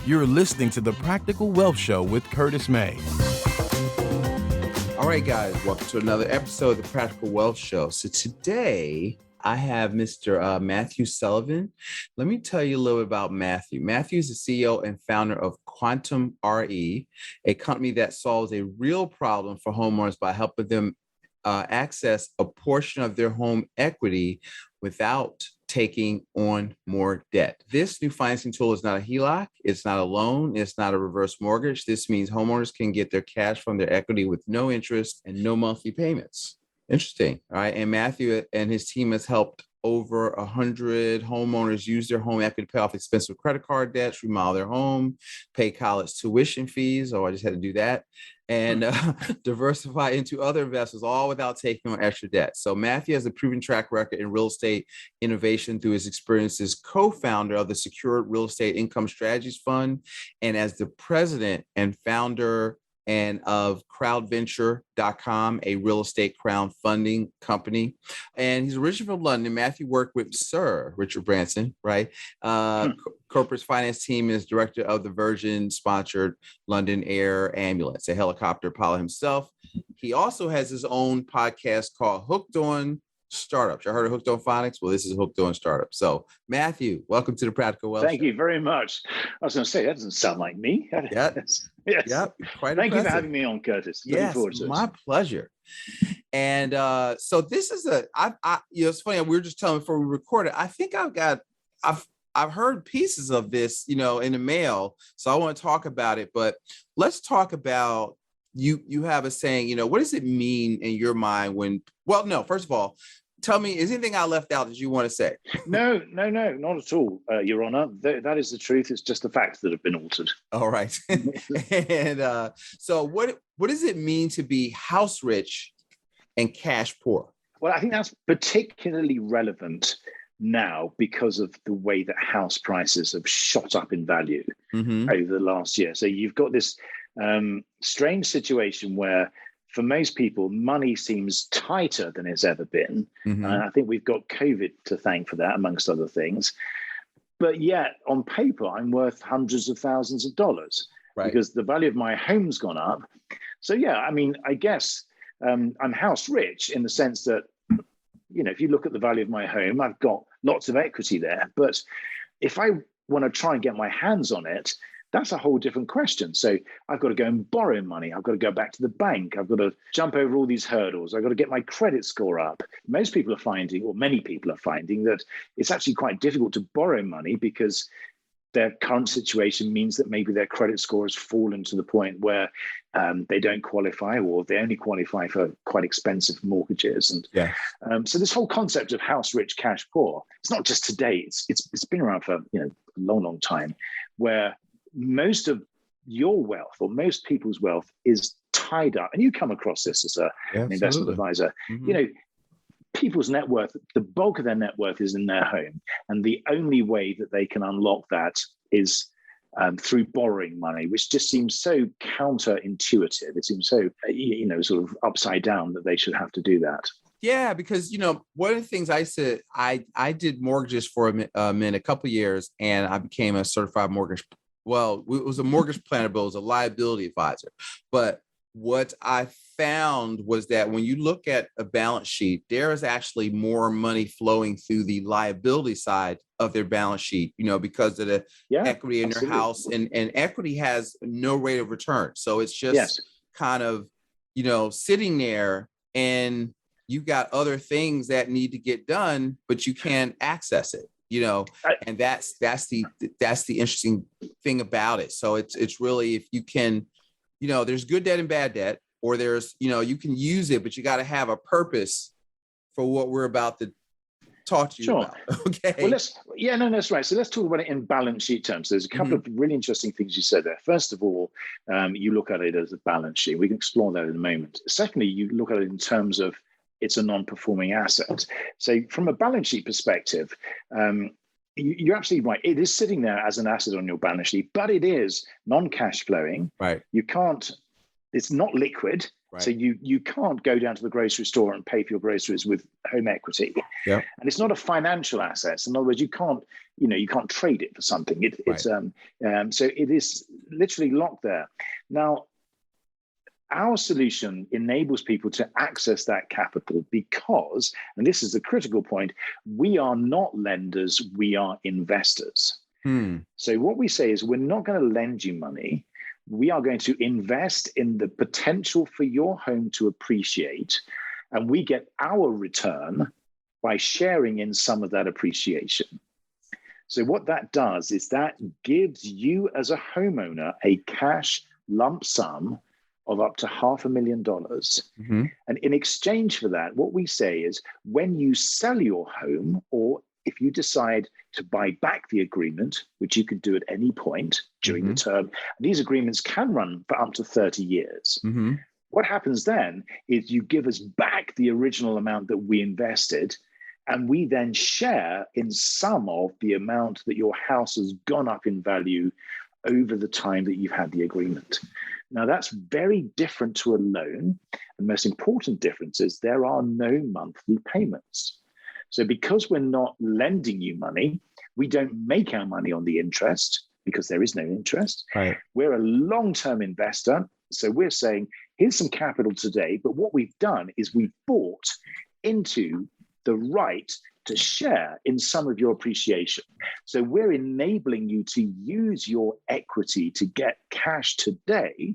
You're listening to the Practical Wealth Show with Curtis May. All right, guys, welcome to another episode of the Practical Wealth Show. So today I have Mr. Matthew Sullivan. Let me tell you a little bit about Matthew. Matthew is the CEO and founder of Quantum RE, a company that solves a real problem for homeowners by helping them access a portion of their home equity without taking on more debt. This new financing tool is not a HELOC, it's not a loan, it's not a reverse mortgage. This means homeowners can get their cash from their equity with no interest and no monthly payments. Interesting. All right. And Matthew and his team has helped over 100 homeowners use their home equity to pay off expensive credit card debts, remodel their home, pay college tuition fees. Oh, I just had to do that. And diversify into other investments, all without taking on extra debt. So Matthew has a proven track record in real estate innovation through his experience as co-founder of the Secured Real Estate Income Strategies Fund and as the president and founder and of crowdventure.com, a real estate crowdfunding company. And he's originally from London. Matthew worked with Sir Richard Branson, right? Corporate finance team is director of the Virgin-sponsored London Air Ambulance, a helicopter pilot himself. He also has his own podcast called Hooked on Startups. You heard of Hooked on Phonics? Well, this is Hooked on Startups. So, Matthew, welcome to the Practical Wealth Show. Thank you very much. I was going to say, that doesn't sound like me. Yeah. Yes. Yep. Quite Thank impressive. you for having me on, Curtis. Yes, my pleasure. And so this is it's funny. We were just telling before we recorded. I think I've heard pieces of this, in the mail. So I want to talk about it. But let's talk about you have a saying. What does it mean in your mind when? Well, no. First of all, tell me, is anything I left out that you want to say? No, not at all, Your Honor. That is the truth. It's just the facts that have been altered. All right. And so what does it mean to be house rich and cash poor? Well, I think that's particularly relevant now because of the way that house prices have shot up in value over the last year. So you've got this strange situation where for most people, money seems tighter than it's ever been. And I think we've got COVID to thank for that, amongst other things. But yet, on paper, I'm worth hundreds of thousands of dollars because the value of my home's gone up. So, yeah, I mean, I guess I'm house rich in the sense that, if you look at the value of my home, I've got lots of equity there. But if I want to try and get my hands on it, that's a whole different question. So I've got to go and borrow money. I've got to go back to the bank. I've got to jump over all these hurdles. I've got to get my credit score up. Most people are finding, or many people are finding, that it's actually quite difficult to borrow money because their current situation means that maybe their credit score has fallen to the point where they don't qualify, or they only qualify for quite expensive mortgages. And so this whole concept of house rich, cash poor, it's not just today. It's been around for a long time, where most of your wealth or most people's wealth is tied up. And you come across this as an investment advisor. People's net worth, the bulk of their net worth is in their home. And the only way that they can unlock that is through borrowing money, which just seems so counterintuitive. It seems so, sort of upside down that they should have to do that. Yeah, because, one of the things I said, I did mortgages for a couple of years, and I became a certified mortgage. Well, it was a mortgage planner, but it was a liability advisor. But what I found was that when you look at a balance sheet, there is actually more money flowing through the liability side of their balance sheet, because of the equity in their house, and equity has no rate of return. So it's just kind of, sitting there, and you've got other things that need to get done, but you can't access it. And that's the interesting thing about it. So it's really, if you can, there's good debt and bad debt, or there's, you can use it, but you got to have a purpose for what we're about to talk to you about. Okay. Well, that's right. So let's talk about it in balance sheet terms. There's a couple of really interesting things you said there. First of all, you look at it as a balance sheet. We can explore that in a moment. Secondly, you look at it in terms of it's a non-performing asset. So from a balance sheet perspective, you're absolutely right. It is sitting there as an asset on your balance sheet, but it is non-cash flowing. Right. You can't, it's not liquid. Right. So you can't go down to the grocery store and pay for your groceries with home equity. Yeah. And it's not a financial asset. In other words, you can't trade it for something. So it is literally locked there. Now, our solution enables people to access that capital because, and this is the critical point, we are not lenders, we are investors. So what we say is we're not going to lend you money. We are going to invest in the potential for your home to appreciate, and we get our return by sharing in some of that appreciation. So what that does is that gives you as a homeowner a cash lump sum of up to $500,000. Mm-hmm. And in exchange for that, what we say is when you sell your home, or if you decide to buy back the agreement, which you could do at any point during the term, these agreements can run for up to 30 years. Mm-hmm. What happens then is you give us back the original amount that we invested, and we then share in some of the amount that your house has gone up in value over the time that you've had the agreement. Now, that's very different to a loan. The most important difference is there are no monthly payments. So because we're not lending you money, we don't make our money on the interest because there is no interest. Right. We're a long-term investor. So we're saying, here's some capital today, but what we've done is we've bought into the right to share in some of your appreciation. So we're enabling you to use your equity to get cash today,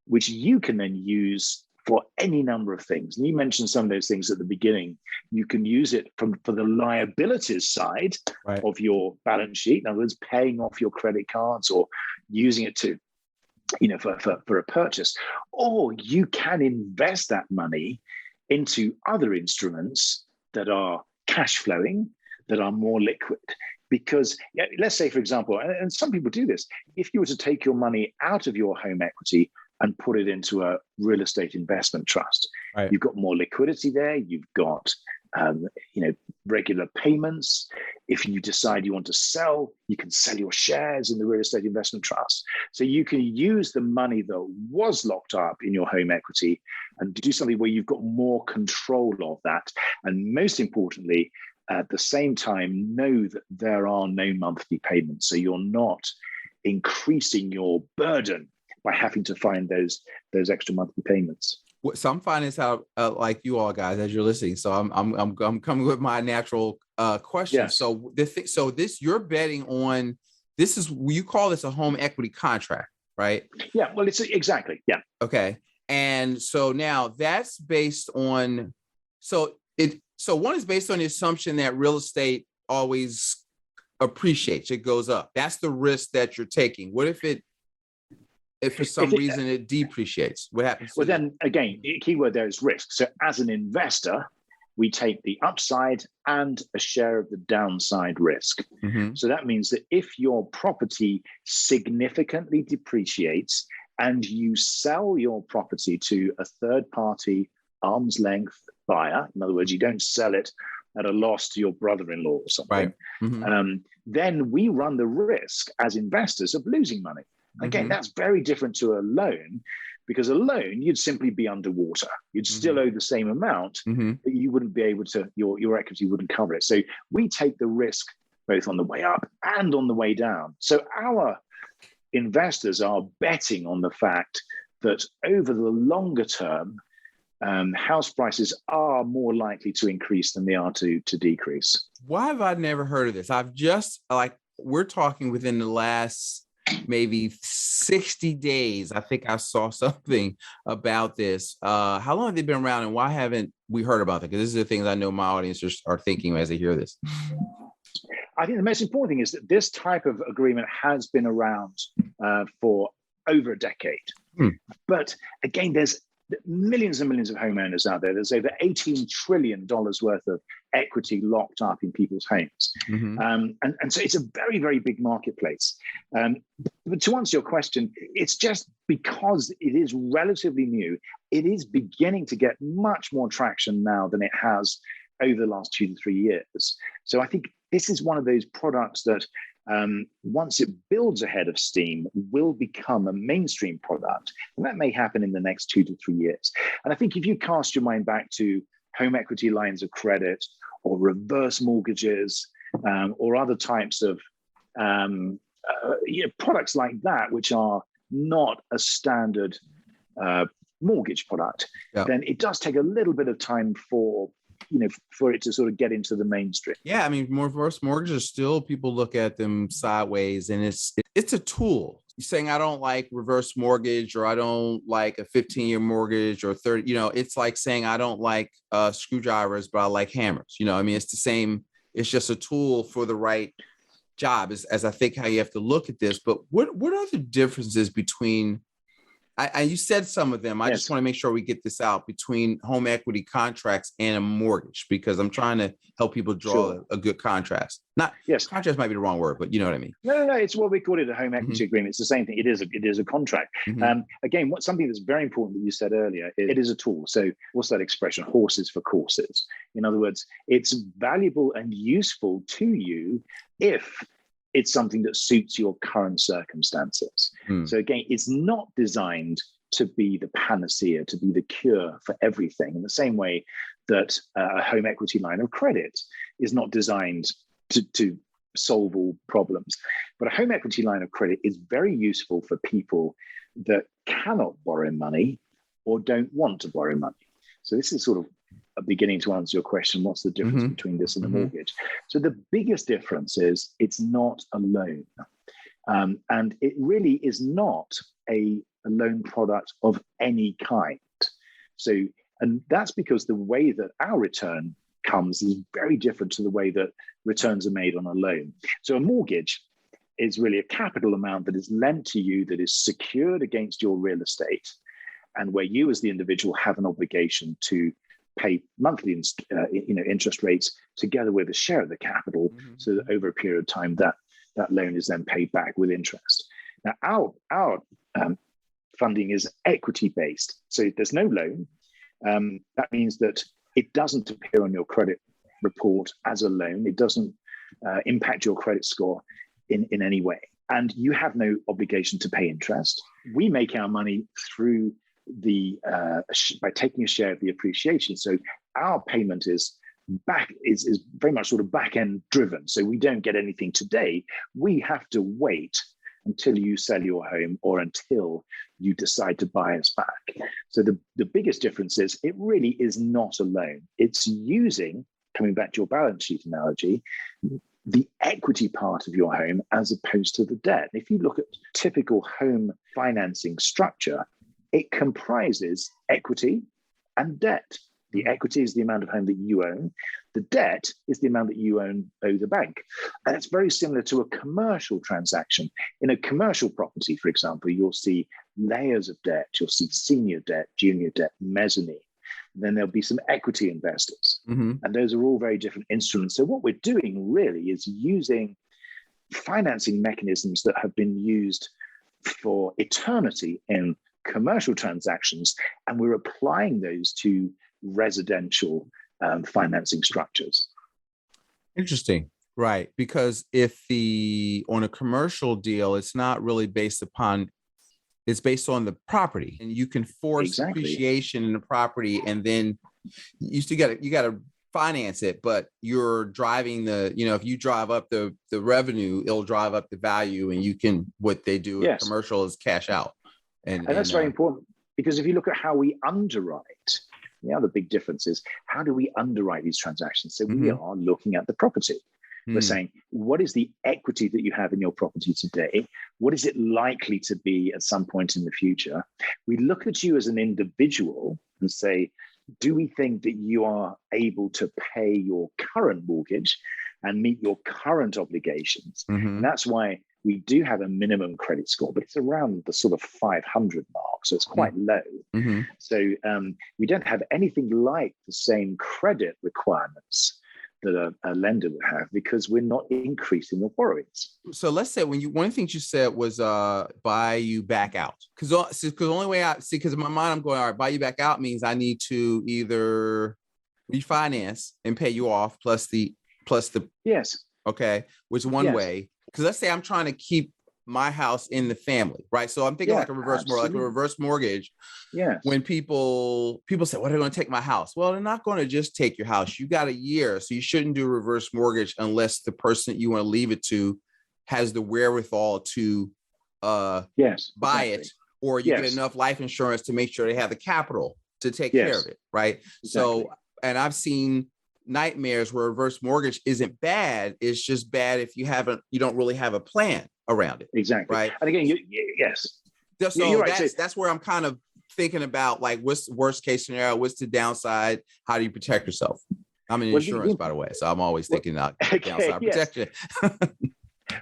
which you can then use for any number of things. And you mentioned some of those things at the beginning. You can use it for the liabilities side of your balance sheet. In other words, paying off your credit cards or using it to, for a purchase. Or you can invest that money into other instruments that are cash flowing, that are more liquid. Because let's say, for example, and some people do this, if you were to take your money out of your home equity and put it into a real estate investment trust, you've got more liquidity there. You've got, regular payments. If you decide you want to sell, you can sell your shares in the real estate investment trust. So you can use the money that was locked up in your home equity and do something where you've got more control of that. And most importantly, at the same time, know that there are no monthly payments. So you're not increasing your burden by having to find those extra monthly payments. So I'm finding this out like you all guys as you're listening. So I'm coming with my natural question. Yes. So this you're betting on. This is, you call this a home equity contract, right? Yeah. Well, it's exactly. Yeah. Okay. And so now that's based on. So one is based on the assumption that real estate always appreciates. It goes up. That's the risk that you're taking. What if for some reason it depreciates? What happens? Well, then again, the key word there is risk. So as an investor, we take the upside and a share of the downside risk. Mm-hmm. So that means that if your property significantly depreciates and you sell your property to a third party arm's length buyer, in other words, you don't sell it at a loss to your brother-in-law or something, right. Mm-hmm. Then we run the risk as investors of losing money. Again, that's very different to a loan, because a loan, you'd simply be underwater. You'd still owe the same amount, but you wouldn't be able to, your equity wouldn't cover it. So we take the risk both on the way up and on the way down. So our investors are betting on the fact that over the longer term, house prices are more likely to increase than they are to decrease. Why have I never heard of this? I've just, we're talking within the last maybe 60 days. I think I saw something about this. How long have they been around and why haven't we heard about it? Because this is the things I know my audience are thinking as they hear this. I think the most important thing is that this type of agreement has been around for over a decade. But again, there's millions and millions of homeowners out there. There's over $18 trillion worth of equity locked up in people's homes. And so it's a very, very big marketplace. But to answer your question, it's just because it is relatively new, it is beginning to get much more traction now than it has over the last 2 to 3 years. So I think this is one of those products that once it builds ahead of steam, will become a mainstream product. And that may happen in the next 2 to 3 years. And I think if you cast your mind back to home equity lines of credit or reverse mortgages or other types of products like that, which are not a standard mortgage product, then it does take a little bit of time for it to sort of get into the mainstream. Yeah, I mean, reverse mortgages still, people look at them sideways, and it's a tool. You're saying I don't like reverse mortgage, or I don't like a 15-year mortgage, or 30. It's like saying I don't like screwdrivers, but I like hammers. I mean, it's the same. It's just a tool for the right job, as I think how you have to look at this. But what are the differences between? You said some of them. I just want to make sure we get this out, between home equity contracts and a mortgage, because I'm trying to help people draw a good contrast. Contrast might be the wrong word, but you know what I mean. No. It's what we call it, a home equity agreement. It's the same thing. It is a contract. Again, something that's very important that you said earlier, it is a tool. So what's that expression? Horses for courses. In other words, it's valuable and useful to you if it's something that suits your current circumstances. So again, it's not designed to be the panacea, to be the cure for everything, in the same way that a home equity line of credit is not designed to solve all problems. But a home equity line of credit is very useful for people that cannot borrow money or don't want to borrow money. So this is sort of a beginning to answer your question, what's the difference between this and a mortgage? So the biggest difference is it's not a loan. And it really is not a loan product of any kind. So, and that's because the way that our return comes is very different to the way that returns are made on a loan. So a mortgage is really a capital amount that is lent to you, that is secured against your real estate, and where you as the individual have an obligation to pay monthly interest rates together with a share of the capital, so that over a period of time that loan is then paid back with interest. Now our funding is equity based, so there's no loan. That means that it doesn't appear on your credit report as a loan. It doesn't impact your credit score in any way, and you have no obligation to pay interest. We make our money through by taking a share of the appreciation. So our payment is very much sort of back end driven. So we don't get anything today. We have to wait until you sell your home or until you decide to buy us back. So the biggest difference is it really is not a loan. It's using, coming back to your balance sheet analogy, the equity part of your home as opposed to the debt. If you look at typical home financing structure, it comprises equity and debt. The equity is the amount of home that you own. The debt is the amount that you owe the bank. And it's very similar to a commercial transaction. In a commercial property, for example, you'll see layers of debt. You'll see senior debt, junior debt, mezzanine. Then there'll be some equity investors. And those are all very different instruments. So what we're doing really is using financing mechanisms that have been used for eternity in commercial transactions, and we're applying those to residential financing structures. Interesting. Right. Because if on a commercial deal, it's not really based on the property, and you can force appreciation in the property, and then you still got to finance it, but you're driving if you drive up the revenue, it'll drive up the value, and what they do in commercial is cash out. And that's very important, because if you look at how we underwrite, the other big difference is how do we underwrite these transactions? So we are looking at the property. We're saying, what is the equity that you have in your property today? What is it likely to be at some point in the future? We look at you as an individual and say, do we think that you are able to pay your current mortgage and meet your current obligations? And that's why we do have a minimum credit score, but it's around the sort of 500 mark. So it's quite low. So we don't have anything like the same credit requirements that a lender would have, because we're not increasing the borrowings. So let's say one of the things you said was buy you back out. Because the only way because in my mind I'm going, all right, buy you back out means I need to either refinance and pay you off plus the yes. Okay, which is one way. because let's say I'm trying to keep my house in the family, right? So I'm thinking like a reverse mortgage, like a reverse mortgage. Yes. When people say, well, they're going to take my house. Well, they're not going to just take your house. You got a year. So you shouldn't do a reverse mortgage unless the person you want to leave it to has the wherewithal to buy it, or you get enough life insurance to make sure they have the capital to take care of it, right? Exactly. So, and I've seen nightmares where reverse mortgage isn't bad. It's just bad if you don't really have a plan around it. Exactly. Right. And again, So you're right. That's where I'm kind of thinking about, like, what's the worst case scenario? What's the downside? How do you protect yourself? I'm in insurance, by the way, so I'm always thinking about downside protection.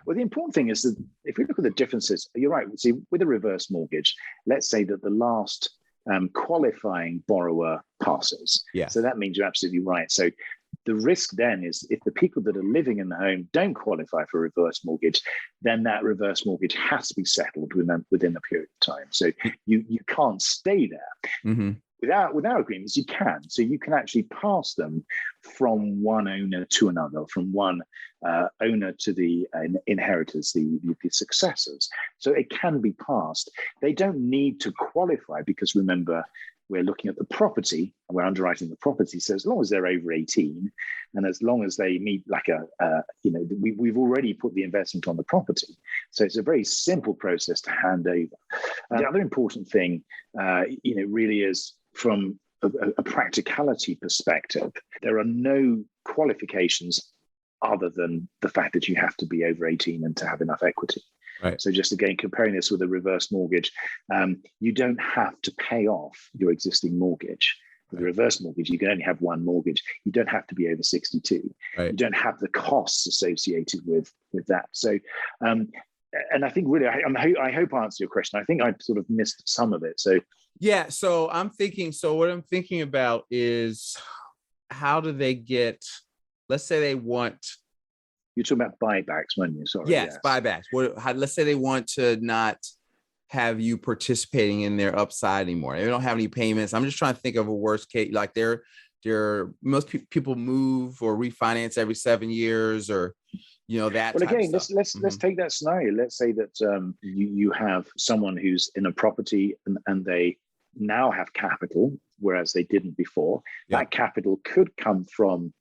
Well, the important thing is that if we look at the differences, you're right. See, with a reverse mortgage, let's say that the last qualifying borrower passes. Yeah. So that means you're absolutely right. So the risk then is if the people that are living in the home don't qualify for a reverse mortgage, then that reverse mortgage has to be settled within a period of time. So you can't stay there. Mm-hmm. Without agreements, you can. So you can actually pass them from one owner to another, from one owner to the inheritors, the successors. So it can be passed. They don't need to qualify because, remember, we're looking at the property and we're underwriting the property. So as long as they're over 18 and as long as they meet we've already put the investment on the property. So it's a very simple process to hand over. The other important thing, really is from a practicality perspective, there are no qualifications other than the fact that you have to be over 18 and to have enough equity. Right. So just again, comparing this with a reverse mortgage, you don't have to pay off your existing mortgage. With a reverse mortgage, you can only have one mortgage. You don't have to be over 62. Right. You don't have the costs associated with that. So, and I think really, I hope I answered your question. I think I sort of missed some of it. So yeah, so what I'm thinking about is, how do they get, let's say they want, you're talking about buybacks, weren't you? Sorry. Yes, buybacks. Let's say they want to not have you participating in their upside anymore. They don't have any payments. I'm just trying to think of a worst case. Like most people move or refinance every 7 years, or that. Well, again, let's take that scenario. Let's say that you have someone who's in a property and they now have capital, whereas they didn't before. Yeah. That capital could come from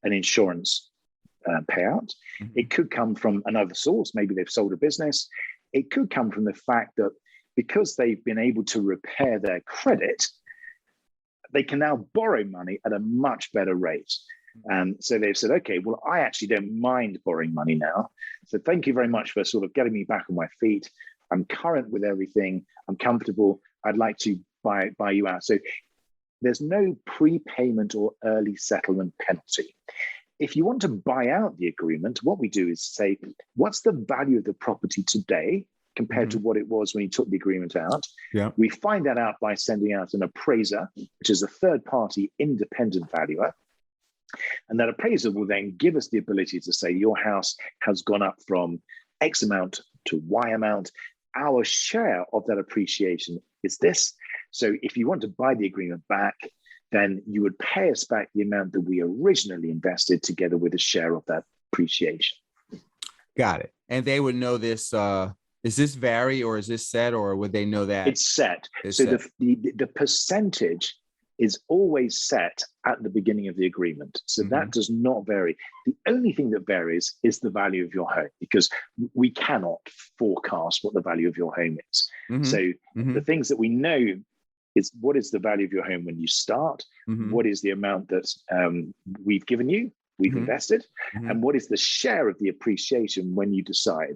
an insurance payout. Mm-hmm. It could come from another source. Maybe they've sold a business. It could come from the fact that because they've been able to repair their credit, they can now borrow money at a much better rate. And so they've said, okay, well, I actually don't mind borrowing money now. So thank you very much for sort of getting me back on my feet. I'm current with everything. I'm comfortable. I'd like to buy you out. So there's no prepayment or early settlement penalty. If you want to buy out the agreement, what we do is say, what's the value of the property today compared to what it was when you took the agreement out? Yeah. We find that out by sending out an appraiser, which is a third-party independent valuer. And that appraiser will then give us the ability to say, your house has gone up from X amount to Y amount. Our share of that appreciation is this. So if you want to buy the agreement back, then you would pay us back the amount that we originally invested together with a share of that appreciation. Got it. And they would know this. Is this vary or is this set, or would they know that? It's set. The percentage is always set at the beginning of the agreement. So that does not vary. The only thing that varies is the value of your home, because we cannot forecast what the value of your home is. Mm-hmm. So the things that we know is, what is the value of your home when you start? Mm-hmm. What is the amount that we've given you, we've invested? Mm-hmm. And what is the share of the appreciation when you decide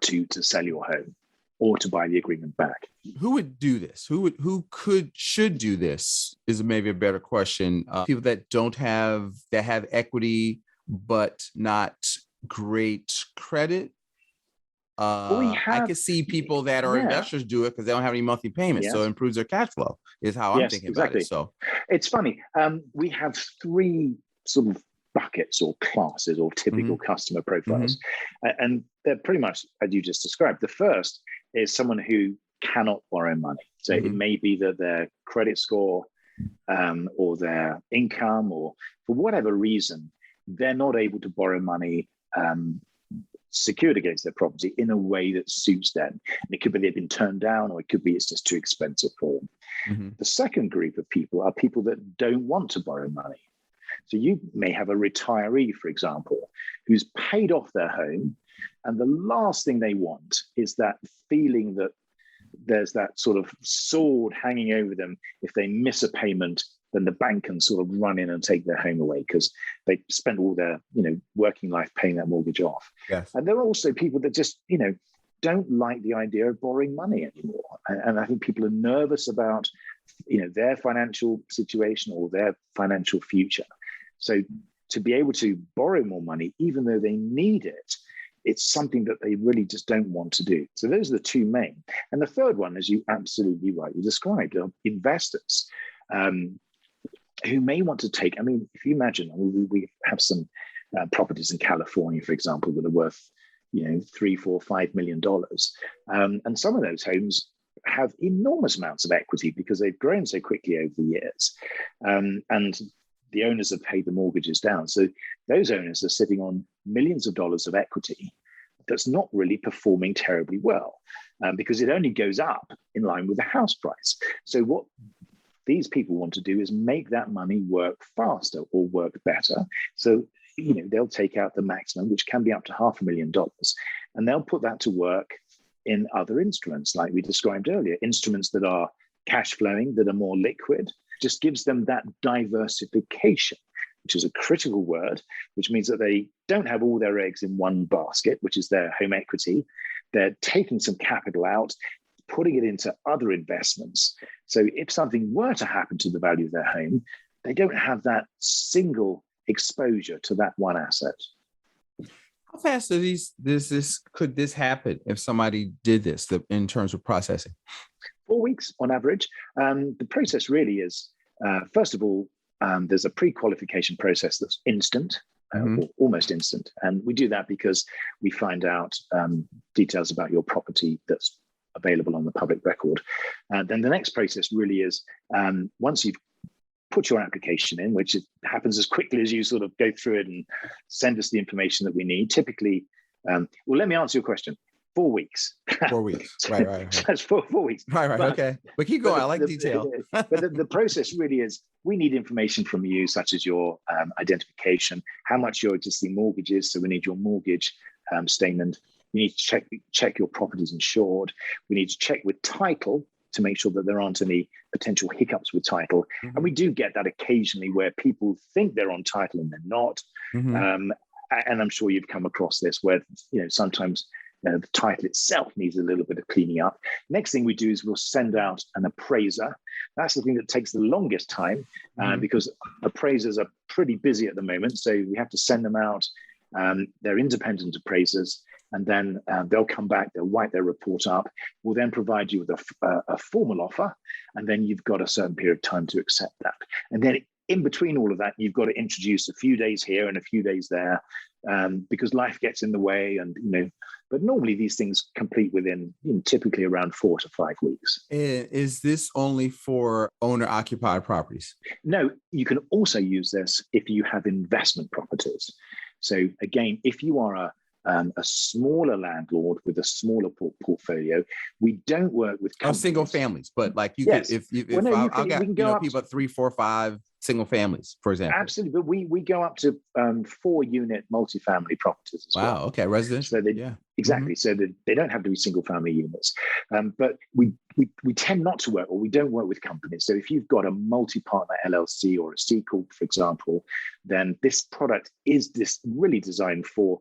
to sell your home or to buy the agreement back? Who would do this? Should do this is maybe a better question. People that have equity, but not great credit. I could see people that are investors do it because they don't have any monthly payments. So it improves their cash flow is how I'm thinking about it. So it's funny. We have three sort of buckets or classes or typical customer profiles. And they're pretty much as you just described. The first is someone who cannot borrow money. So it may be that their credit score or their income, or for whatever reason, they're not able to borrow money secured against their property in a way that suits them. And it could be they've been turned down, or it could be it's just too expensive for them. Mm-hmm. The second group of people are people that don't want to borrow money. So you may have a retiree, for example, who's paid off their home, and the last thing they want is that feeling that there's that sort of sword hanging over them. If they miss a payment, then the bank can sort of run in and take their home away because they spent all their, working life paying that mortgage off. Yes. And there are also people that just, don't like the idea of borrowing money anymore. And I think people are nervous about, their financial situation or their financial future. So to be able to borrow more money, even though they need it, it's something that they really just don't want to do. So those are the two main. And the third one, as you absolutely rightly described, are investors who may want to take, if you imagine, we have some properties in California, for example, that are worth, $3, $4, $5 million. And some of those homes have enormous amounts of equity because they've grown so quickly over the years. And the owners have paid the mortgages down. So those owners are sitting on millions of dollars of equity that's not really performing terribly well because it only goes up in line with the house price. So what these people want to do is make that money work faster or work better. So, they'll take out the maximum, which can be up to $500,000, and they'll put that to work in other instruments, like we described earlier, instruments that are cash flowing, that are more liquid. Just gives them that diversification, which is a critical word, which means that they don't have all their eggs in one basket, which is their home equity. They're taking some capital out, putting it into other investments. So if something were to happen to the value of their home, they don't have that single exposure to that one asset. How fast could this happen if somebody did this in terms of processing? 4 weeks on average. The process really is, first of all, there's a pre-qualification process that's instant, or almost instant. And we do that because we find out details about your property that's available on the public record. Then the next process really is, once you've put your application in, which happens as quickly as you sort of go through it and send us the information that we need. Typically, let me answer your question. 4 weeks. 4 weeks. Right. That's four weeks. Right. But, okay. But keep going. I like detail. But the process really is, we need information from you, such as your identification, how much your existing mortgage is. So we need your mortgage statement. We need to check your property's insured. We need to check with title to make sure that there aren't any potential hiccups with title. Mm-hmm. And we do get that occasionally where people think they're on title and they're not. Mm-hmm. And I'm sure you've come across this where, sometimes the title itself needs a little bit of cleaning up. Next thing we do is we'll send out an appraiser. That's the thing that takes the longest time because appraisers are pretty busy at the moment. So we have to send them out. They're independent appraisers. And then they'll come back, they'll write their report up. We'll then provide you with a formal offer, and then you've got a certain period of time to accept that. And then in between all of that, you've got to introduce a few days here and a few days there because life gets in the way. And, but normally these things complete within typically around 4 to 5 weeks. Is this only for owner-occupied properties? No, you can also use this if you have investment properties. So again, if you are a smaller landlord with a smaller portfolio, we don't work with single families, but like you could, if I've got people 3, 4, 5 single families, for example. Absolutely, but we go up to 4-unit multifamily properties as well. Wow, okay, residential. So exactly. So that they don't have to be single family units, but we tend not to work, or we don't work with companies. So if you've got a multi-partner LLC or a C Corp, for example, then this product is really designed for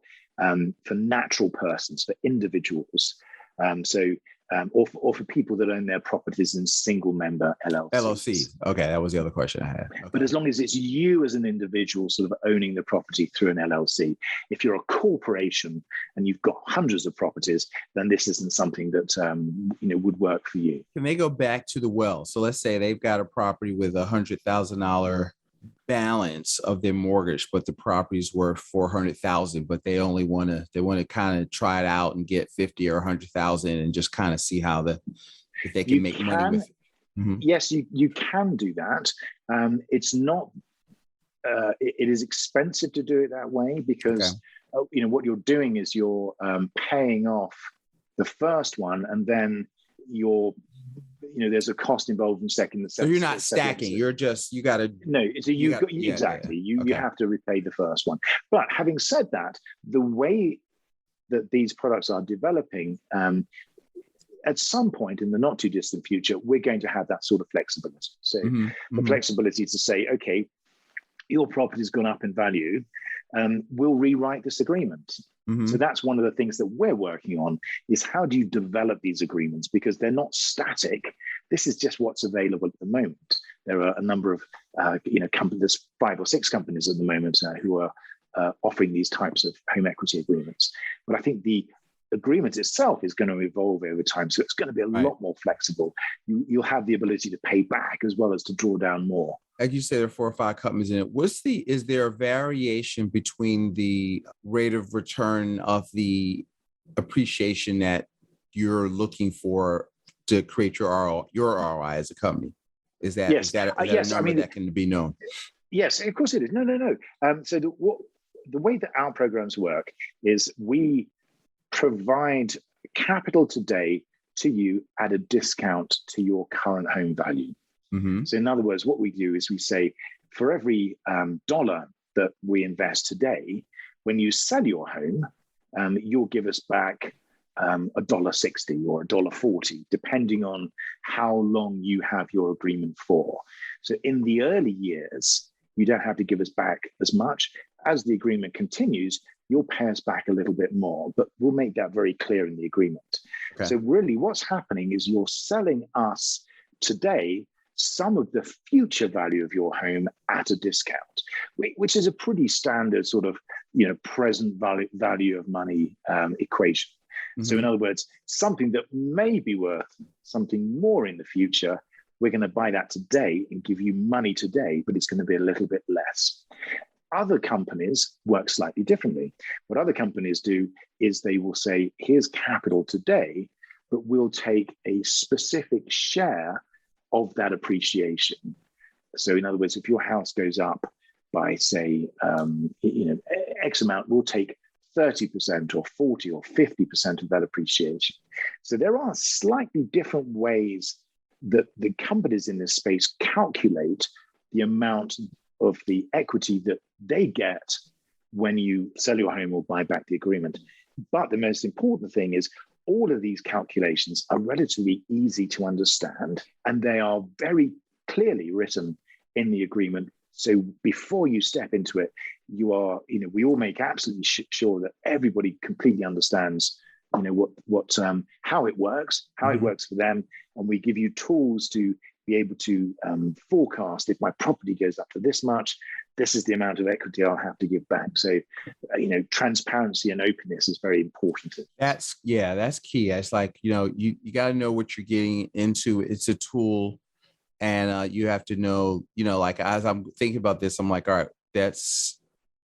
natural persons, for individuals, or for people that own their properties in single member LLCs. Okay, that was the other question I had. Okay. But as long as it's you as an individual sort of owning the property through an LLC, if you're a corporation and you've got hundreds of properties, then this isn't something that would work for you. Can they go back to the well? So let's say they've got a property with $100,000 balance of their mortgage, but the property's worth $400,000, but they want to kind of try it out and get 50 or 100,000 and just kind of see if they can make money with it. Mm-hmm. Yes, you can do that. It's not. It is expensive to do it that way because what you're doing is you're paying off the first one, and then there's a cost involved in second. So you're not stacking. You got to. No, so you have to repay the first one. But having said that, the way that these products are developing, at some point in the not too distant future, we're going to have that sort of flexibility. So the flexibility to say, okay, your property's gone up in value, we'll rewrite this agreement. So that's one of the things that we're working on, is how do you develop these agreements? Because they're not static. This is just what's available at the moment. There are a number of companies, there's 5 or 6 companies at the moment who are offering these types of home equity agreements. But I think the agreement itself is going to evolve over time. So it's going to be a lot more flexible. You'll have the ability to pay back as well as to draw down more. Like you said, there are 4 or 5 companies in it. Is there a variation between the rate of return of the appreciation that you're looking for to create your ROI as a company? Is that a number that can be known? Yes, of course it is. No. So the way that our programs work is we provide capital today to you at a discount to your current home value. So in other words, what we do is we say, for every dollar that we invest today, when you sell your home, you'll give us back $1.60 or $1.40, depending on how long you have your agreement for. So in the early years, you don't have to give us back as much. As the agreement continues, you'll pay us back a little bit more, but we'll make that very clear in the agreement. Okay. So really what's happening is you're selling us today some of the future value of your home at a discount, which is a pretty standard sort of, present value of money equation. So in other words, something that may be worth something more in the future, we're going to buy that today and give you money today, but it's going to be a little bit less. Other companies work slightly differently. What other companies do is they will say, here's capital today, but we'll take a specific share of that appreciation. So in other words, if your house goes up by, say, X amount, we'll take 30% or 40 or 50% of that appreciation. So there are slightly different ways that the companies in this space calculate the amount of the equity that they get when you sell your home or buy back the agreement. But the most important thing is all of these calculations are relatively easy to understand, and they are very clearly written in the agreement. So before you step into it, we all make absolutely sure that everybody completely understands, how it works for them. And we give you tools to be able to forecast, if my property goes up to this much, this is the amount of equity I'll have to give back. So, transparency and openness is very important. That's key. It's like, you got to know what you're getting into. It's a tool. And you have to know, like, as I'm thinking about this, I'm like, all right,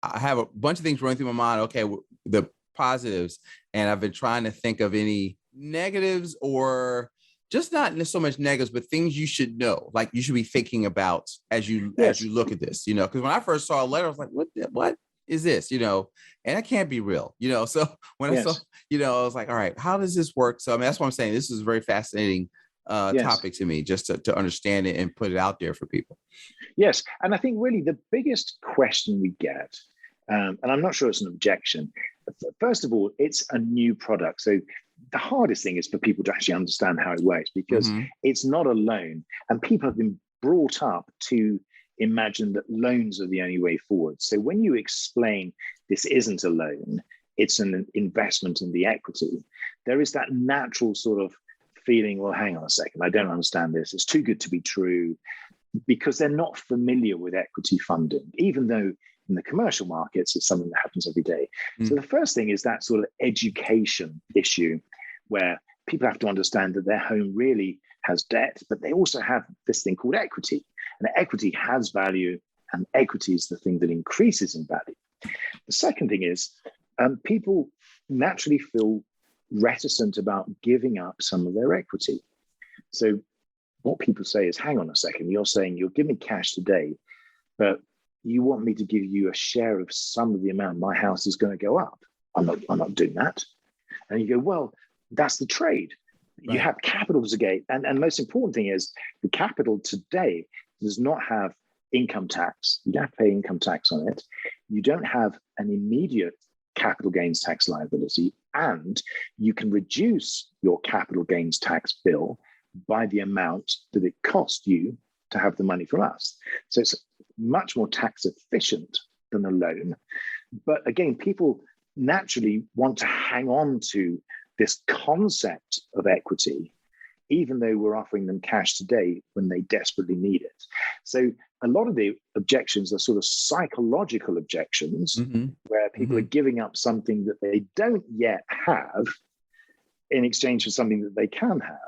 I have a bunch of things running through my mind. Okay, the positives. And I've been trying to think of any negatives, or just not so much negatives, but things you should know, like you should be thinking about as you look at this, because when I first saw a letter, I was like, what is this, and that can't be real, so when I saw, I was like, all right, how does this work? So that's what I'm saying. This is a very fascinating topic to me, just to understand it and put it out there for people. Yes. And I think really the biggest question we get, and I'm not sure it's an objection, first of all, it's a new product. So the hardest thing is for people to actually understand how it works, because it's not a loan, and people have been brought up to imagine that loans are the only way forward. So when you explain this isn't a loan, it's an investment in the equity, there is that natural sort of feeling, well, hang on a second, I don't understand this. It's too good to be true, because they're not familiar with equity funding, even though in the commercial markets, it's something that happens every day. So the first thing is that sort of education issue, where people have to understand that their home really has debt, but they also have this thing called equity. And equity has value, and equity is the thing that increases in value. The second thing is people naturally feel reticent about giving up some of their equity. So what people say is, hang on a second, you're saying you'll give me cash today, but you want me to give you a share of some of the amount my house is going to go up. I'm not doing that. And you go, well, that's the trade. Right. You have capital to gain. And the most important thing is the capital today does not have income tax. You don't have to pay income tax on it. You don't have an immediate capital gains tax liability, and you can reduce your capital gains tax bill by the amount that it cost you to have the money from us. So it's much more tax efficient than a loan. But again, people naturally want to hang on to this concept of equity, even though we're offering them cash today when they desperately need it. So a lot of the objections are sort of psychological objections, where people are giving up something that they don't yet have in exchange for something that they can have.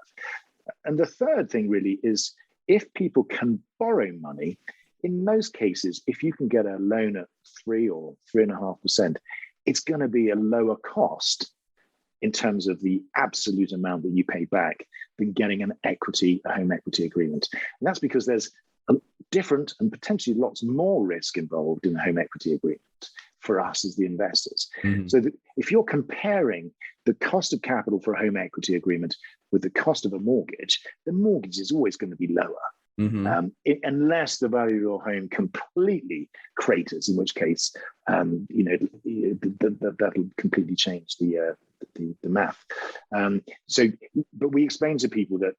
And the third thing really is, if people can borrow money, in most cases, if you can get a loan at 3 or 3.5%, it's going to be a lower cost in terms of the absolute amount that you pay back than getting a home equity agreement. And that's because there's a different and potentially lots more risk involved in a home equity agreement for us as the investors. So if you're comparing the cost of capital for a home equity agreement with the cost of a mortgage, the mortgage is always going to be lower. Unless the value of your home completely craters, in which case, that'll completely change the math. But we explain to people that,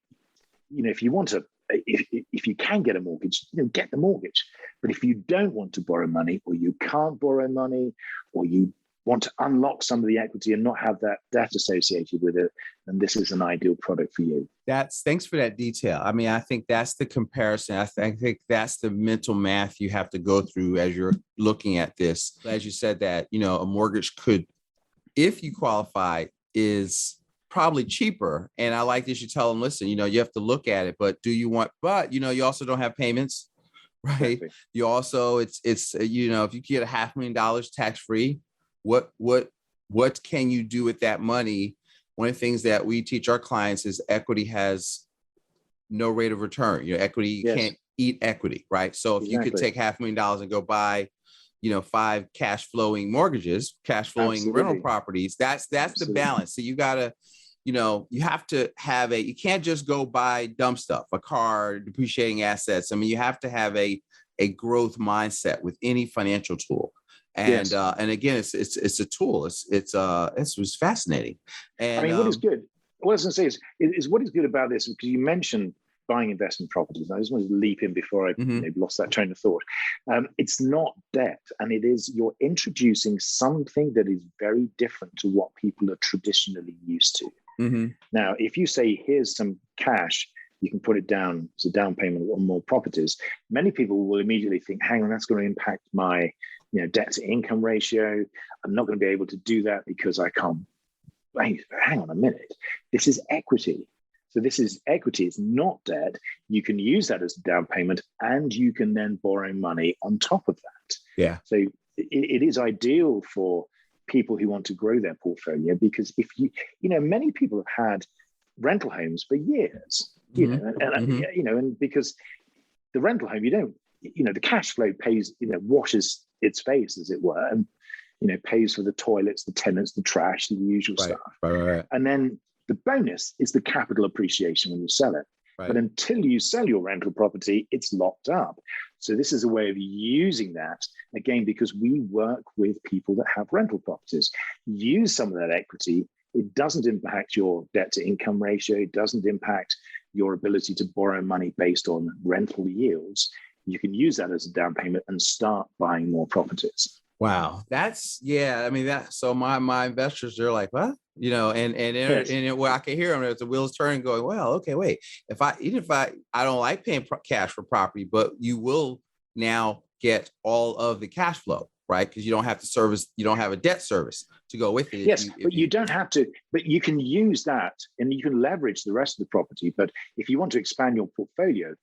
if you want to, if you can get a mortgage, get the mortgage. But if you don't want to borrow money, or you can't borrow money, or you want to unlock some of the equity and not have that debt associated with it, then this is an ideal product for you. Thanks for that detail. I mean, I think that's the comparison. I think that's the mental math you have to go through as you're looking at this. As you said that, a mortgage could, if you qualify, is probably cheaper. And I like this. You tell them, listen, you have to look at it, but you also don't have payments, right? Exactly. You also, it's if you get $500,000 tax-free, what can you do with that money? One of the things that we teach our clients is equity has no rate of return. Equity, you can't eat equity, right? So if you could take $500,000 and go buy, 5 cash flowing mortgages, cash flowing rental properties, that's the balance. So you gotta, you have to have you can't just go buy dumb stuff, a car, depreciating assets. I mean, you have to have a growth mindset with any financial tool. And and again, it's a tool. It was fascinating. And I mean, what is good? What I was going to say is what is good about this, because you mentioned buying investment properties. I just wanted to leap in before I lost that train of thought. It's not debt, and you're introducing something that is very different to what people are traditionally used to. Now, if you say, here's some cash, you can put it down as a down payment on more properties, many people will immediately think, hang on, that's going to impact my debt to income ratio. I'm not going to be able to do that because I can't. Hang on a minute. This is equity. So this is equity. It's not debt. You can use that as a down payment, and you can then borrow money on top of that. Yeah. So it is ideal for people who want to grow their portfolio, because if many people have had rental homes for years, and because the rental home, the cash flow pays, washes its face, as it were, and pays for the toilets, the tenants, the trash, the usual stuff. Right. And then the bonus is the capital appreciation when you sell it. Right. But until you sell your rental property, it's locked up. So this is a way of using that, again, because we work with people that have rental properties. Use some of that equity. It doesn't impact your debt to income ratio. It doesn't impact your ability to borrow money based on rental yields. You can use that as a down payment and start buying more properties. Wow. So my investors, they're like, what? And where I can hear them as the wheels turning, going, well, okay, wait, if I don't like paying cash for property, but you will now get all of the cash flow, right? Because you don't have to service, you don't have a debt service to go with it. Yes, but you don't have to, but you can use that and you can leverage the rest of the property. But if you want to expand your portfolio,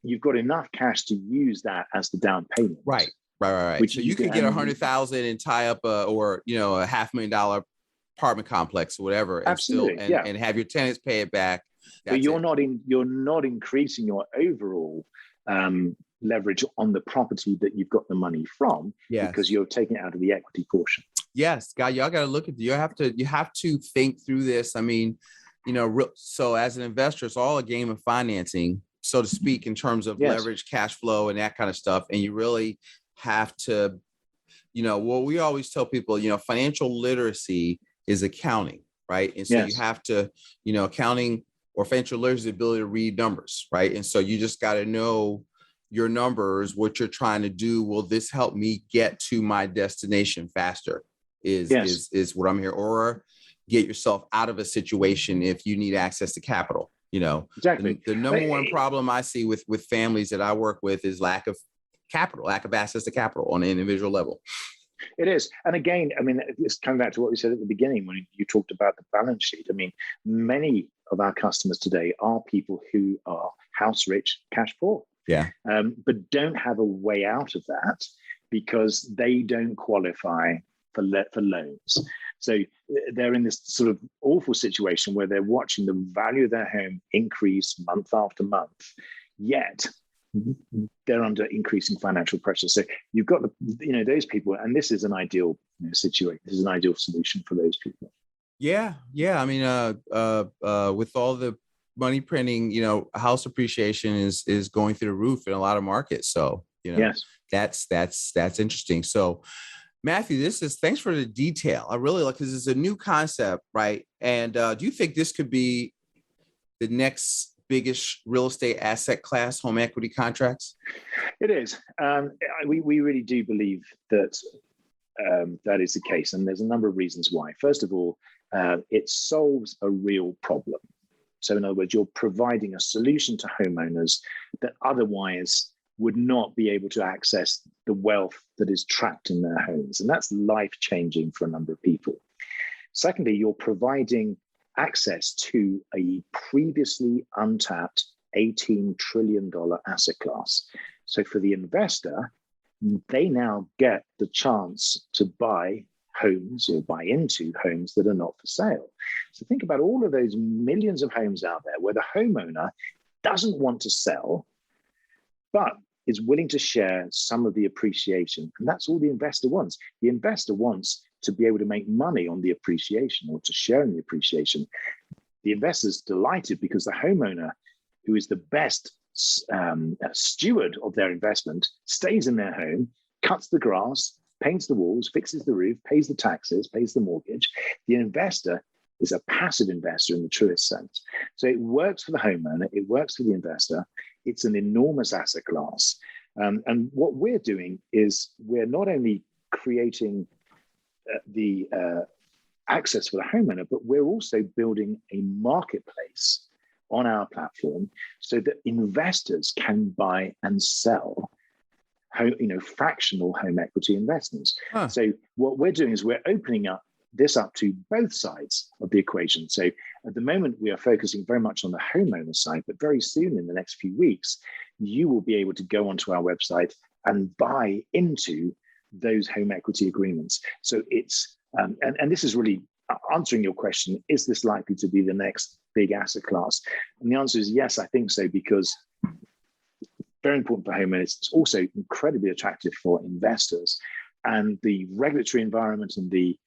you've got enough cash to use that as the down payment. Right. So you could get 100,000 and tie up a $500,000 apartment complex or whatever, absolutely, and have your tenants pay it back. But you're not increasing your overall leverage on the property that you've got the money from, because you're taking it out of the equity portion. Yes, y'all got to look at you have to think through this. I mean, so as an investor, it's all a game of financing, so to speak, in terms of leverage, cash flow, and that kind of stuff. And you really have to, what we always tell people, financial literacy is accounting, right? And so you have to, accounting or financial literacy is the ability to read numbers, right? And so you just got to know your numbers, what you're trying to do. Will this help me get to my destination faster? Is what I'm here, or get yourself out of a situation if you need access to capital. Exactly. The number one problem I see with families that I work with is lack of capital, lack of access to capital on an individual level. It is. And again, I mean, it's coming back to what we said at the beginning when you talked about the balance sheet. I mean, many of our customers today are people who are house rich, cash poor, but don't have a way out of that because they don't qualify for loans. So they're in this sort of awful situation where they're watching the value of their home increase month after month, yet they're under increasing financial pressure. So you've got those people, and this is an ideal situation. This is an ideal solution for those people. Yeah. I mean, with all the money printing, house appreciation is going through the roof in a lot of markets. So that's interesting. So Matthew, thanks for the detail. I really like, because it's a new concept, right? And do you think this could be the next biggest real estate asset class, home equity contracts? It is. We really do believe that that is the case. And there's a number of reasons why. First of all, it solves a real problem. So in other words, you're providing a solution to homeowners that otherwise would not be able to access the wealth that is trapped in their homes. And that's life-changing for a number of people. Secondly, you're providing access to a previously untapped $18 trillion asset class. So for the investor, they now get the chance to buy homes or buy into homes that are not for sale. So think about all of those millions of homes out there where the homeowner doesn't want to sell, but is willing to share some of the appreciation. And that's all the investor wants. The investor wants to be able to make money on the appreciation or to share in the appreciation. The investor's delighted because the homeowner, who is the best steward of their investment, stays in their home, cuts the grass, paints the walls, fixes the roof, pays the taxes, pays the mortgage. The investor is a passive investor in the truest sense. So it works for the homeowner, it works for the investor. It's an enormous asset class. And what we're doing is we're not only creating the access for the homeowner, but we're also building a marketplace on our platform so that investors can buy and sell fractional home equity investments. So what we're doing is we're opening this up to both sides of the equation. So at the moment, we are focusing very much on the homeowner side, but very soon in the next few weeks, you will be able to go onto our website and buy into those home equity agreements. So it's, and this is really answering your question, is this likely to be the next big asset class? And the answer is yes, I think so, because very important for homeowners. It's also incredibly attractive for investors, and the regulatory environment and the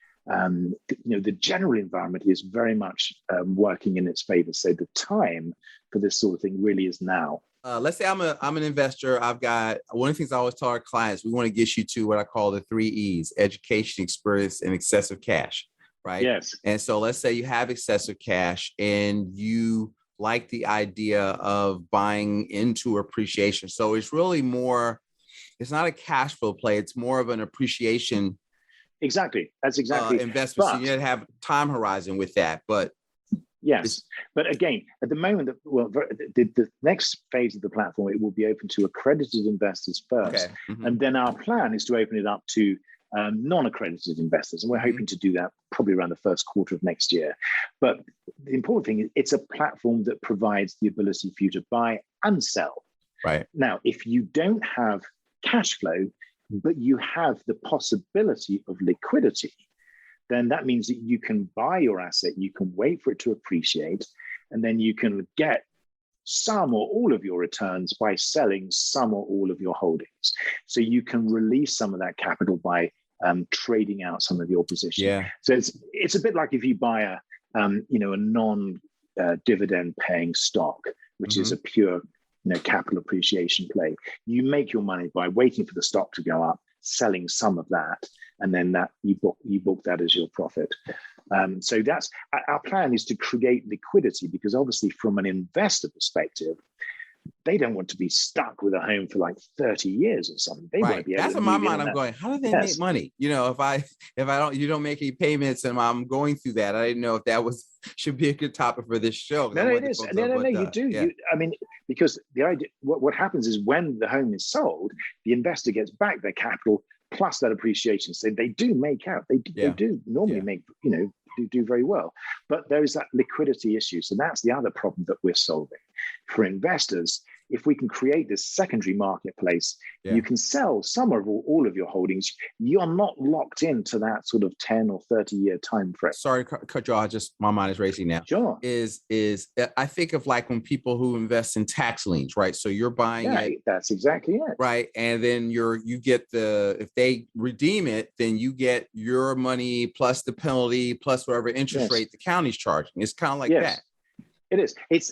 general environment is very much working in its favor. So the time for this sort of thing really is now. Let's say I'm an investor. I've got one of the things I always tell our clients, we want to get you to what I call the 3 E's: education, experience, and excessive cash, right? Yes. And so let's say you have excessive cash and you like the idea of buying into appreciation. So it's really more, it's not a cash flow play. It's more of an appreciation. Exactly. That's exactly investment. So you need to have time horizon with that, but yes. But again, at the moment, the next phase of the platform, it will be open to accredited investors first. Okay. Mm-hmm. And then our plan is to open it up to non-accredited investors. And we're hoping to do that probably around the first quarter of next year. But the important thing is it's a platform that provides the ability for you to buy and sell. Right. Now, if you don't have cash flow, but you have the possibility of liquidity, then that means that you can buy your asset, you can wait for it to appreciate, and then you can get some or all of your returns by selling some or all of your holdings. So you can release some of that capital by trading out some of your position. Yeah. So it's a bit like if you buy a non dividend paying stock, which is a pure capital appreciation play. You make your money by waiting for the stock to go up, selling some of that, and then that you book that as your profit. So that's our plan, is to create liquidity, because obviously from an investor perspective, they don't want to be stuck with a home for like 30 years or something. They right. won't be able That's to in my move in mind. on I'm that. going, how do they make money? If you don't make any payments, and I'm going through that. I didn't know if that should be a good topic for this show. No, it is. You do. Yeah. Because the idea, what happens is when the home is sold, the investor gets back their capital plus that appreciation. So they do make out. They do normally make, do very well. But there is that liquidity issue. So that's the other problem that we're solving. For investors, if we can create this secondary marketplace, you can sell some or all of your holdings. You're not locked into that sort of 10 or 30 year time frame. Sorry to cut you off. Just my mind is racing now. Sure. Is I think of like when people who invest in tax liens, right? So you're buying it. That's exactly it. Right. And then you get if they redeem it, then you get your money plus the penalty plus whatever interest rate the county's charging. It's kind of like that. It is. It's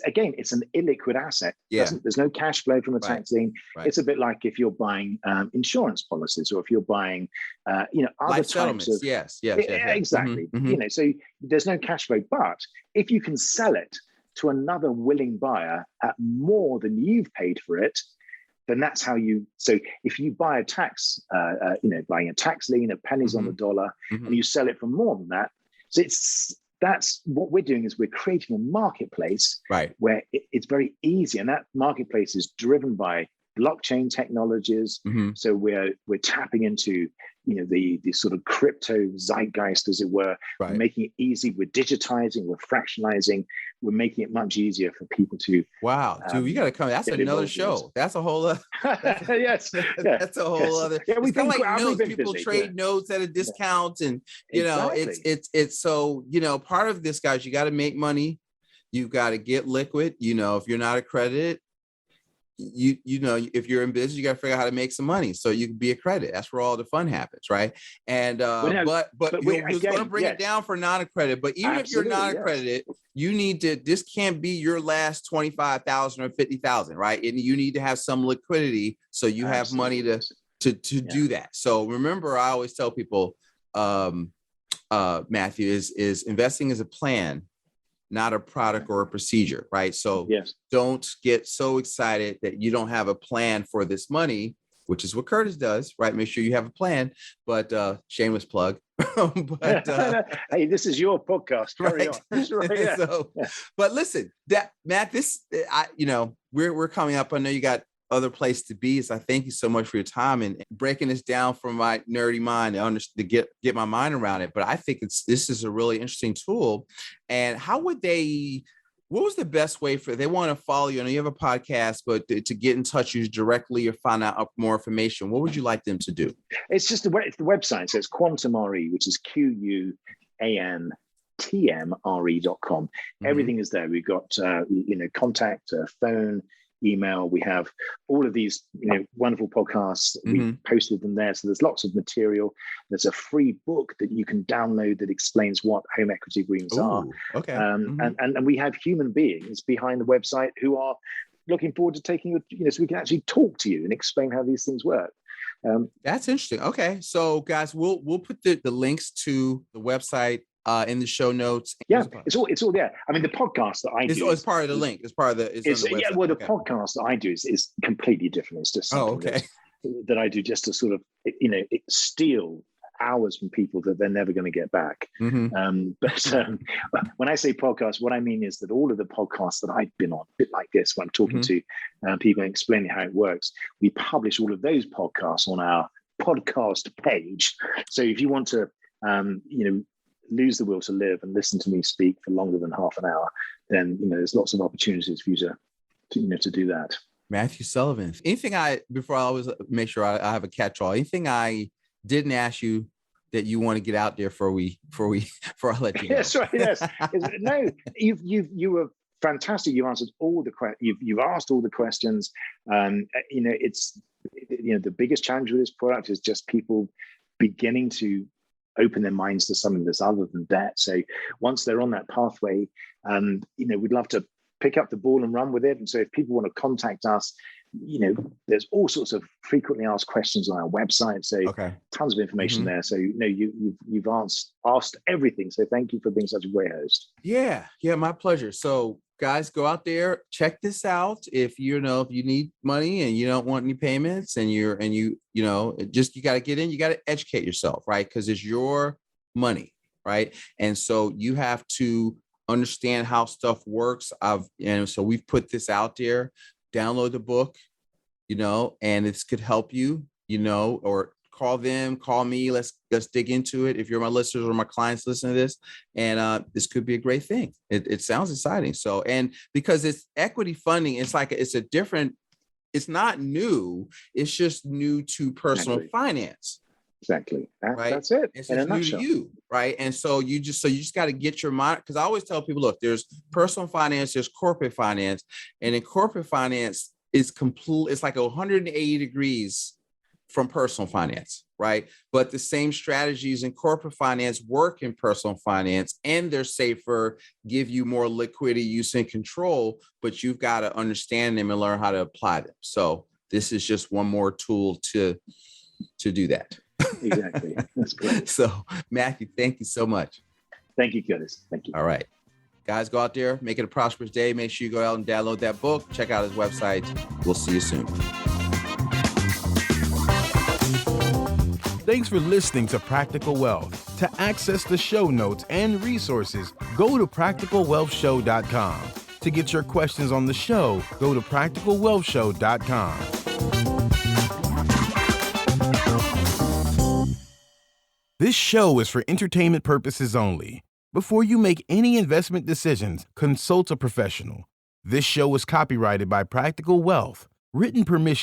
an illiquid asset. There's no cash flow from a tax lien. Right. It's a bit like if you're buying insurance policies, or if you're buying, other life types of. Yes. Exactly. Mm-hmm. So there's no cash flow, but if you can sell it to another willing buyer at more than you've paid for it, then that's how you. So if you buy a tax, buying a tax lien at pennies on the dollar, and you sell it for more than that, so that's what we're doing, is we're creating a marketplace where it's very easy. And that marketplace is driven by blockchain technologies. So we're tapping into, the sort of crypto zeitgeist, as it were. We're making it easy. We're digitizing, we're fractionalizing, we're making it much easier for people to. Wow, dude, you got to come. That's another show. That's a whole other. Yes. That's a whole other. Yeah, it's kind of like notes. People trade notes at a discount, and it's so part of this, guys. You got to make money. You got to get liquid. If you're not accredited, if you're in business, you got to figure out how to make some money so you can be accredited. That's where all the fun happens, right? And but you're going to bring it down for non-accredited. But even if you're non-accredited, you need to. This can't be your last 25,000 or 50,000, right? And you need to have some liquidity so you have money to do that. So remember, I always tell people, Matthew, is investing is a plan, not a product or a procedure, right? So don't get so excited that you don't have a plan for this money, which is what Curtis does, right? Make sure you have a plan, but shameless plug. Hey, this is your podcast. Carry on. But listen, Matt, we're coming up. I know you got other place to be. So I thank you so much for your time and breaking this down from my nerdy mind to get my mind around it. But I think this is a really interesting tool. And what was the best way they want to follow you? I know you have a podcast, but to get in touch with you directly or find out more information, what would you like them to do? It's just the website. So it's Quantum RE, which is QUANTMRE.com. Everything is there. We've got, contact, phone, email. We have all of these wonderful podcasts. We posted them there, so there's lots of material. There's a free book that you can download that explains what home equity agreements are. And we have human beings behind the website who are looking forward to taking so we can actually talk to you and explain how these things work. That's interesting. Okay, so guys, we'll put the links to the website in the show notes. It's all there. I mean, the podcast that I do is part of the link. It's part of the. The podcast that I do is completely different. It's just something that I do just to sort of steal hours from people that they're never going to get back. But when I say podcast, what I mean is that all of the podcasts that I've been on, a bit like this, when I'm talking to people and explaining how it works, we publish all of those podcasts on our podcast page. So if you want to, lose the will to live and listen to me speak for longer than half an hour, then there's lots of opportunities for you to do that. Matthew Sullivan. Before I always make sure I have a catch-all, anything I didn't ask you that you want to get out there before I let you go? Yes, right. Yes. No, you were fantastic. You answered all the you've asked all the questions. It's the biggest challenge with this product is just people beginning to open their minds to something that's other than debt. So once they're on that pathway, we'd love to pick up the ball and run with it. And so if people want to contact us, there's all sorts of frequently asked questions on our website. So tons of information there. So you've asked everything. So thank you for being such a great host. Yeah, my pleasure. So guys, go out there, check this out. If you need money and you don't want any payments, and you got to get in, you got to educate yourself, right? Because it's your money, right? And so you have to understand how stuff works. So we've put this out there. Download the book, and this could help you, or call me. Let's dig into it. If you're my listeners or my clients, listen to this, and this could be a great thing. It sounds exciting. So, and because it's equity funding, it's not new. It's just new to personal finance. Exactly. Right. That's it. It's just new to you. Right. And so you just got to get your mind, because I always tell people, look, there's personal finance, there's corporate finance, and in corporate finance it's complete. It's like 180 degrees from personal finance. Right. But the same strategies in corporate finance work in personal finance, and they're safer, give you more liquidity, use, and control, but you've got to understand them and learn how to apply them. So this is just one more tool to do that. Exactly. That's great. So, Matthew, thank you so much. Thank you, Curtis. Thank you. All right. Guys, go out there, make it a prosperous day. Make sure you go out and download that book. Check out his website. We'll see you soon. Thanks for listening to Practical Wealth. To access the show notes and resources, go to practicalwealthshow.com. To get your questions on the show, go to practicalwealthshow.com. This show is for entertainment purposes only. Before you make any investment decisions, consult a professional. This show is copyrighted by Practical Wealth. Written permission